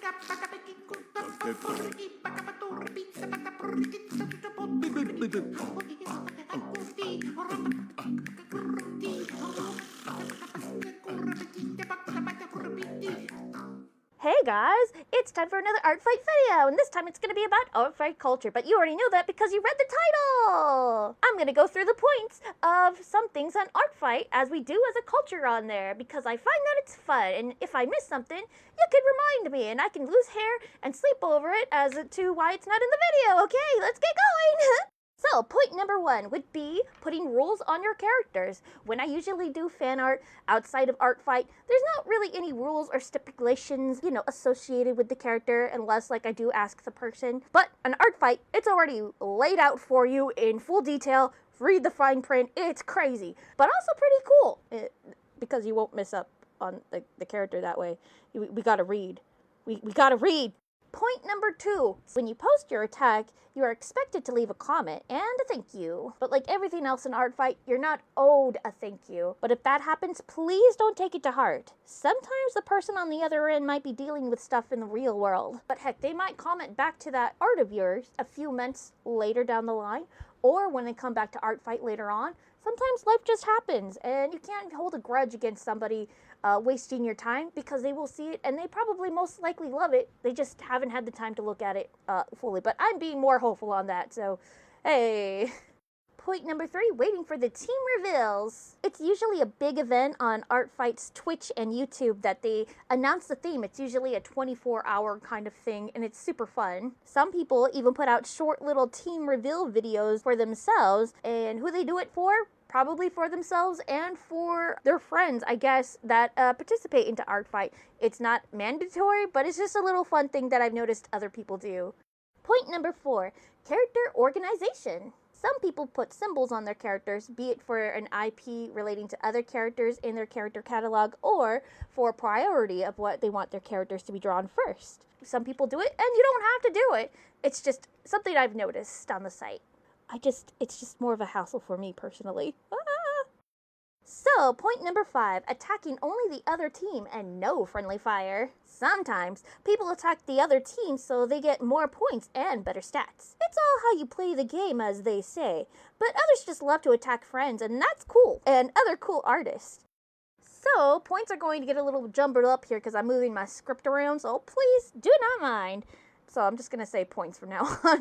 Hey guys, it's time for another Artfight video, and this time it's going to be about Artfight culture, but you already know that because you read the title! I'm going to go through the points of some things on Artfight as we do as a culture on there, because I find that it's fun, and if I miss something, you can remind me, and I can lose hair and sleep over it as to why it's not in the video, okay? Let's get going! So, point number 1 would be putting rules on your characters. When I usually do fan art outside of Artfight, there's not really any rules or stipulations, associated with the character unless, I do ask the person. But on Artfight, it's already laid out for you in full detail. Read the fine print. It's crazy, but also pretty cool because you won't mess up on the character that way. We gotta read. We gotta read. Point number 2, when you post your attack, you are expected to leave a comment and a thank you. But like everything else in Artfight, you're not owed a thank you. But if that happens, please don't take it to heart. Sometimes the person on the other end might be dealing with stuff in the real world. But heck, they might comment back to that art of yours a few months later down the line, or when they come back to Artfight later on. Sometimes life just happens, and you can't hold a grudge against somebody wasting your time, because they will see it and they probably most likely love it. They just haven't had the time to look at it fully. But I'm being more hopeful on that, so hey. Point number 3, waiting for the team reveals. It's usually a big event on Artfight's Twitch and YouTube that they announce the theme. It's usually a 24-hour kind of thing, and it's super fun. Some people even put out short little team reveal videos for themselves, and who they do it for? Probably for themselves and for their friends, I guess, that participate into Artfight. It's not mandatory, but it's just a little fun thing that I've noticed other people do. Point number 4, character organization. Some people put symbols on their characters, be it for an IP relating to other characters in their character catalog, or for priority of what they want their characters to be drawn first. Some people do it, and you don't have to do it. It's just something I've noticed on the site. It's just more of a hassle for me personally. So, point number 5, attacking only the other team and no friendly fire. Sometimes, people attack the other team so they get more points and better stats. It's all how you play the game, as they say. But others just love to attack friends, and that's cool. And other cool artists. So, points are going to get a little jumbled up here because I'm moving my script around, so please do not mind. So, I'm just going to say points from now on.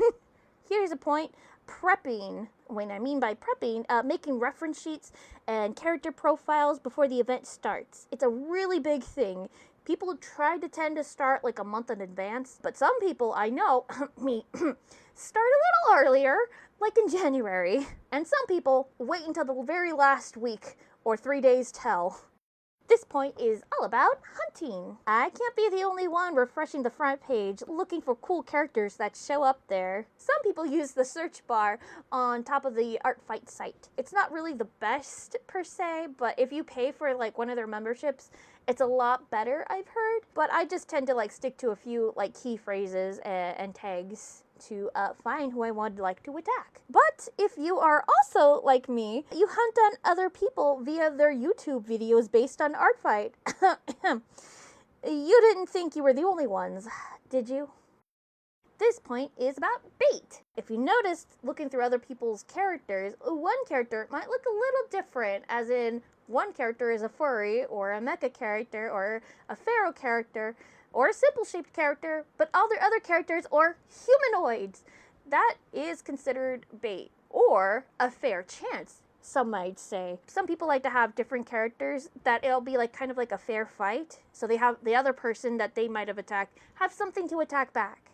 Here's a point. Prepping. When I mean by prepping, making reference sheets and character profiles before the event starts. It's a really big thing. People tend to start like a month in advance, but some people I know, me, start a little earlier, like in January. And some people wait until the very last week or 3 days till. This point is all about hunting. I can't be the only one refreshing the front page looking for cool characters that show up there. Some people use the search bar on top of the Artfight site. It's not really the best per se, but if you pay for one of their memberships, it's a lot better, I've heard. But I just tend to stick to a few key phrases and tags to find who I would like to attack. But if you are also like me, you hunt on other people via their YouTube videos based on Artfight. You didn't think you were the only ones, did you? This point is about bait. If you noticed, looking through other people's characters, one character might look a little different, as in one character is a furry, or a mecha character, or a pharaoh character, or a simple shaped character, but all their other characters are humanoids. That is considered bait, or a fair chance, some might say. Some people like to have different characters that it'll be kind of like a fair fight, so they have the other person that they might have attacked have something to attack back.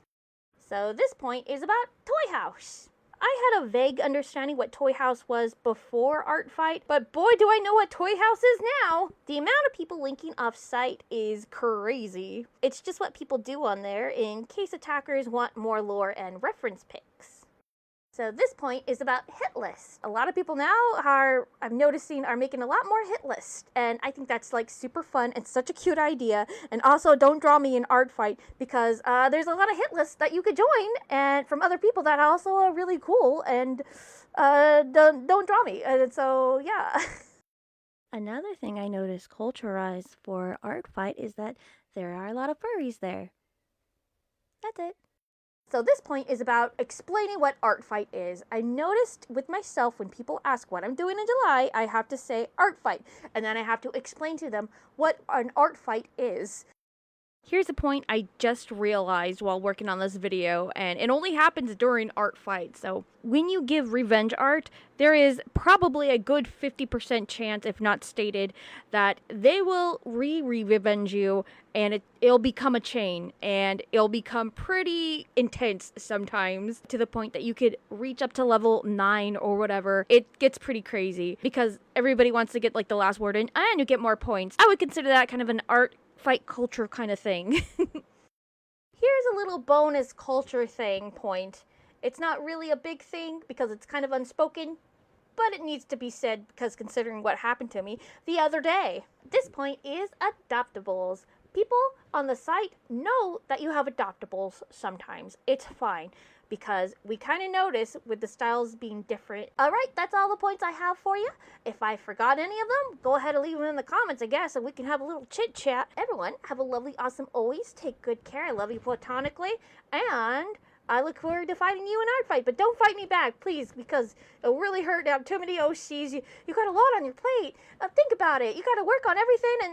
So this point is about Toy House. I had a vague understanding what Toy House was before Artfight, but boy do I know what Toy House is now! The amount of people linking off-site is crazy. It's just what people do on there in case attackers want more lore and reference pics. So this point is about hit lists. A lot of people now I'm noticing, are making a lot more hit lists. And I think that's super fun and such a cute idea. And also don't draw me in Artfight, because there's a lot of hit lists that you could join and from other people that also are really cool, and don't draw me. And so yeah. Another thing I noticed culturalized for Artfight is that there are a lot of furries there. That's it. So this point is about explaining what Artfight is. I noticed with myself when people ask what I'm doing in July, I have to say Artfight, and then I have to explain to them what an Artfight is. Here's a point I just realized while working on this video, and it only happens during Artfight. So when you give revenge art, there is probably a good 50% chance, if not stated, that they will revenge you, and it'll become a chain, and it'll become pretty intense sometimes, to the point that you could reach up to level 9 or whatever. It gets pretty crazy, because everybody wants to get like the last word in, and you get more points. I would consider that kind of an art fight culture kind of thing. Here's a little bonus culture thing point. It's not really a big thing because it's kind of unspoken, but it needs to be said because considering what happened to me the other day. This point is adoptables. People on the site know that you have adoptables sometimes. It's fine because we kind of notice with the styles being different. Alright, that's all the points I have for you. If I forgot any of them, go ahead and leave them in the comments, I guess, and we can have a little chit chat. Everyone, have a lovely, awesome always. Take good care. I love you platonically, and I look forward to fighting you in Artfight, but don't fight me back, please, because it'll really hurt to have too many OCs. You got a lot on your plate. Think about it. You got to work on everything, and